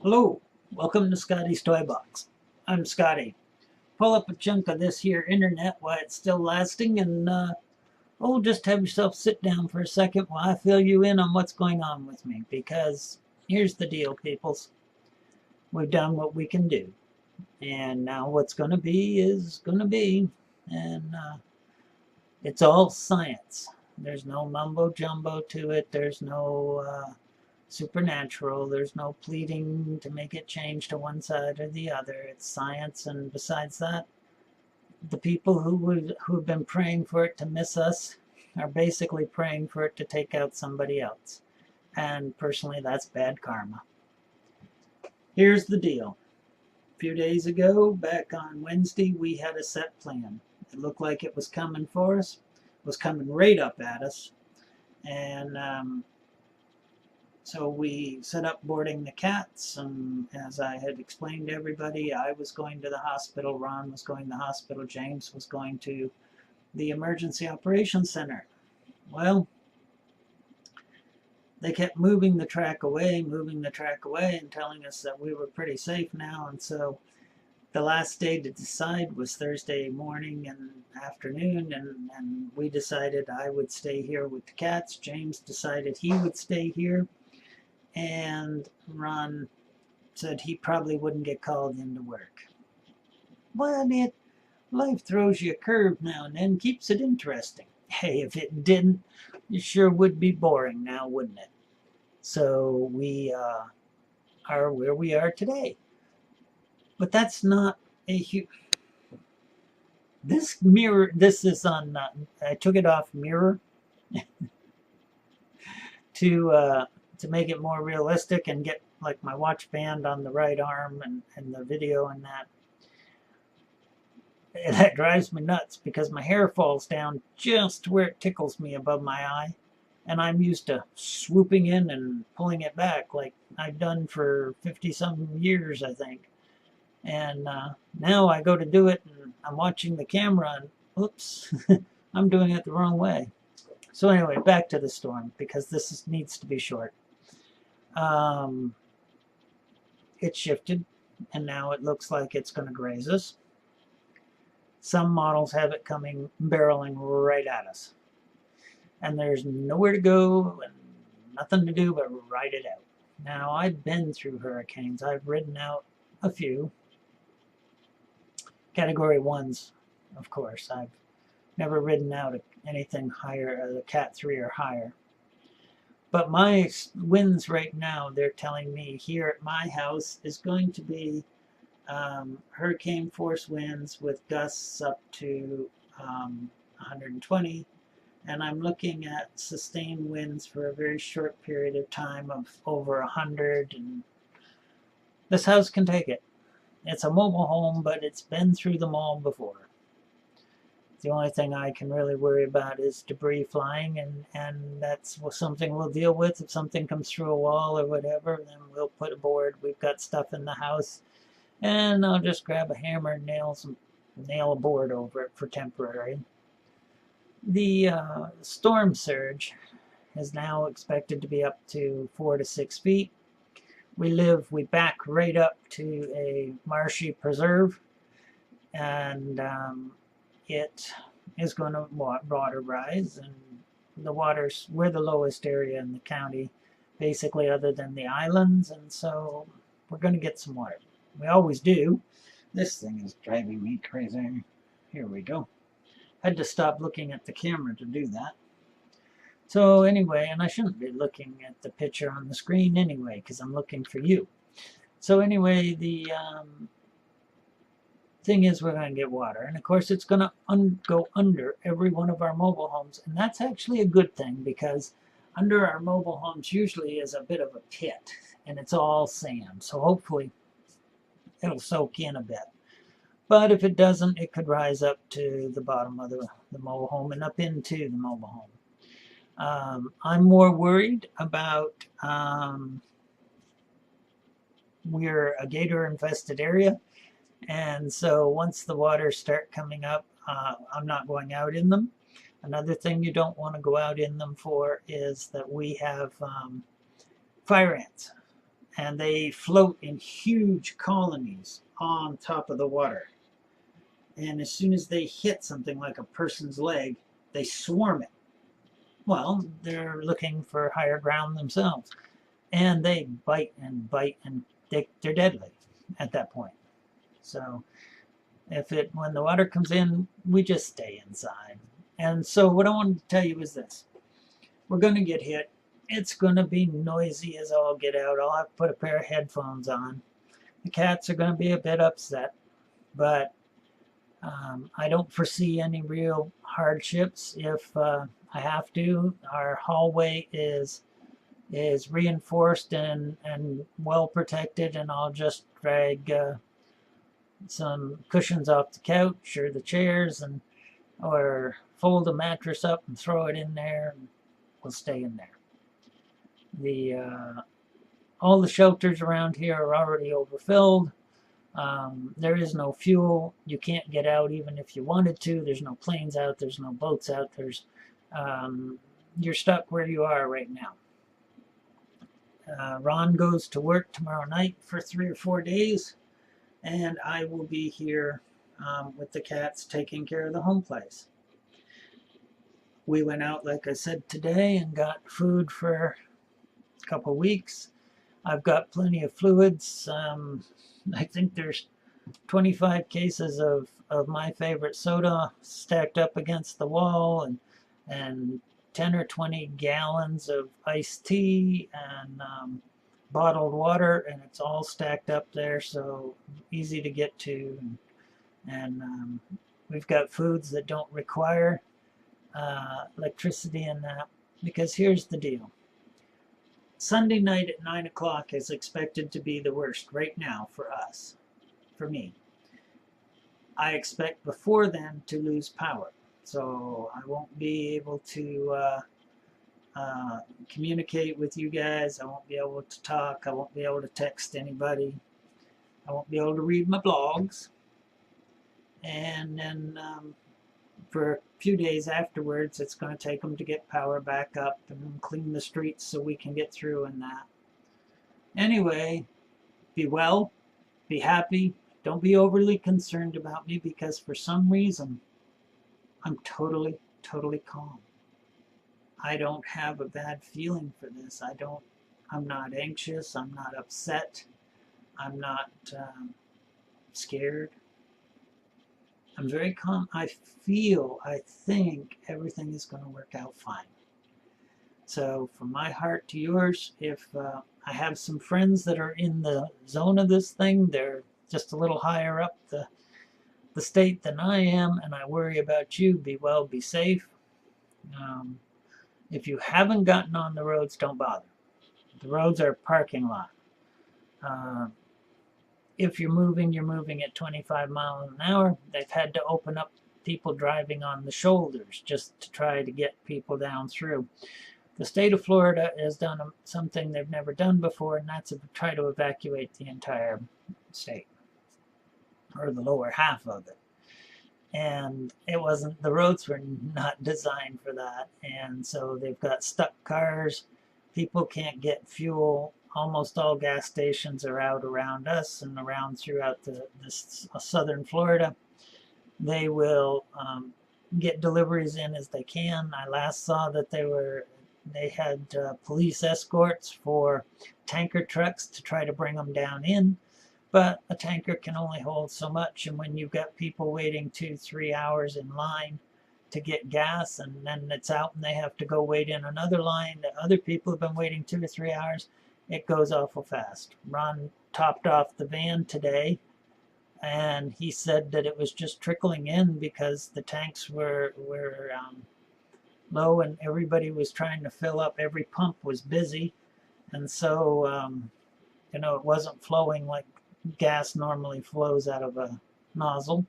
Hello, welcome to Scotty's Toy Box. I'm Scotty. Pull up a chunk of this here internet while it's still lasting and just have yourself sit down for a second while I fill you in on what's going on with me, because here's the deal, peoples. We've done what we can do, and now what's going to be is going to be, and it's all science. There's no mumbo jumbo to it. There's no supernatural. There's no pleading to make it change to one side or the other. It's science, and besides that, the people who've been praying for it to miss us are basically praying for it to take out somebody else. And personally, that's bad karma. Here's the deal. A few days ago, back on Wednesday, we had a set plan. It looked like it was coming for us. It was coming right up at us. And so we set up boarding the cats, and as I had explained to everybody, I was going to the hospital, Ron was going to the hospital, James was going to the emergency operations center. Well, they kept moving the track away, and telling us that we were pretty safe now, and so the last day to decide was Thursday morning and afternoon, and we decided I would stay here with the cats. James decided he would stay here. And Ron said he probably wouldn't get called into work. But life throws you a curve now and then, keeps it interesting. Hey, if it didn't, it sure would be boring now, wouldn't it? So we are where we are today. But that's not a huge... This mirror, this is on, I took it off Mirror to make it more realistic and get like my watch band on the right arm and the video and that. That drives me nuts because my hair falls down just where it tickles me above my eye, and I'm used to swooping in and pulling it back like I've done for 50-some years, I think. And now I go to do it and I'm watching the camera and oops, I'm doing it the wrong way. So anyway, back to the storm, because this needs to be short. It shifted, and now it looks like it's going to graze us. Some models have it coming, barreling right at us. And there's nowhere to go and nothing to do but ride it out. Now, I've been through hurricanes. I've ridden out a few. Category 1s, of course. I've never ridden out anything higher, a Cat 3 or higher. But my winds right now, they're telling me here at my house is going to be hurricane force winds with gusts up to 120. And I'm looking at sustained winds for a very short period of time of over 100. And this house can take it. It's a mobile home, but it's been through them all before. The only thing I can really worry about is debris flying, and that's something we'll deal with. If something comes through a wall or whatever, then we'll put a board. We've got stuff in the house, and I'll just grab a hammer and nail a board over it for temporary. The storm surge is now expected to be up to 4 to 6 feet. We back right up to a marshy preserve, and it is going to water rise, and we're the lowest area in the county, basically, other than the islands, and so we're going to get some water. We always do. This thing is driving me crazy. Here we go. Had to stop looking at the camera to do that. So anyway, and I shouldn't be looking at the picture on the screen anyway, because I'm looking for you. So anyway, the thing is, we're going to get water, and of course it's going to go under every one of our mobile homes, and that's actually a good thing, because under our mobile homes usually is a bit of a pit, and it's all sand, so hopefully it'll soak in a bit. But if it doesn't, it could rise up to the bottom of the mobile home and up into the mobile home. I'm more worried about we're a gator infested area. And so once the waters start coming up, I'm not going out in them. Another thing you don't want to go out in them for is that we have fire ants. and they float in huge colonies on top of the water. And as soon as they hit something like a person's leg, they swarm it. Well, they're looking for higher ground themselves. And they bite, and they're deadly at that point. So when the water comes in, we just stay inside. And so what I wanted to tell you is this. We're going to get hit. It's going to be noisy as all get out. I'll have to put a pair of headphones on. The cats are going to be a bit upset, but I don't foresee any real hardships. If I have to, our hallway is reinforced and well protected, and I'll just drag some cushions off the couch or the chairs, or fold a mattress up and throw it in there, and we'll stay in there. All the shelters around here are already overfilled. There is no fuel. You can't get out even if you wanted to. There's no planes out. There's no boats out. You're stuck where you are right now. Ron goes to work tomorrow night for 3 or 4 days, and I will be here with the cats taking care of the home place. We went out, like I said, today and got food for a couple weeks. I've got plenty of fluids. I think there's 25 cases of my favorite soda stacked up against the wall, and 10 or 20 gallons of iced tea and bottled water, and it's all stacked up there, so easy to get to. And we've got foods that don't require electricity in that, because here's the deal. Sunday night at 9 o'clock is expected to be the worst right now for us, for me. I expect before then to lose power, so I won't be able to communicate with you guys. I won't be able to talk. I won't be able to text anybody. I won't be able to read my blogs. And then for a few days afterwards, it's going to take them to get power back up and clean the streets so we can get through and that. Anyway, be well, be happy. Don't be overly concerned about me, because for some reason, I'm totally, totally calm. I don't have a bad feeling for this. I'm not anxious. I'm not upset. I'm not scared. I'm very calm. I think everything is going to work out fine. So from my heart to yours, if I have some friends that are in the zone of this thing, they're just a little higher up the state than I am, and I worry about you. Be well, be safe. If you haven't gotten on the roads, don't bother. The roads are a parking lot. If you're moving at 25 miles an hour. They've had to open up people driving on the shoulders just to try to get people down through. The state of Florida has done something they've never done before, and that's to try to evacuate the entire state, or the lower half of it. And the roads were not designed for that, and so they've got stuck cars. People can't get fuel. Almost all gas stations are out around us and around throughout this southern Florida. They will get deliveries in as they can. I last saw that they had police escorts for tanker trucks to try to bring them down in, but a tanker can only hold so much, and when you've got people waiting 2-3 hours in line to get gas, and then it's out and they have to go wait in another line that other people have been waiting 2 to 3 hours, it goes awful fast. Ron topped off the van today, and he said that it was just trickling in because the tanks were low and everybody was trying to fill up. Every pump was busy, and so it wasn't flowing like gas normally flows out of a nozzle.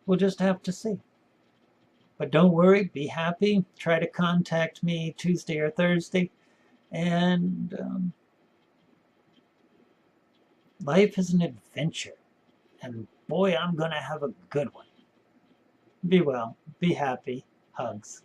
We'll just have to see. But don't worry, be happy. Try to contact me Tuesday or Thursday. And life is an adventure. And boy, I'm going to have a good one. Be well. Be happy. Hugs.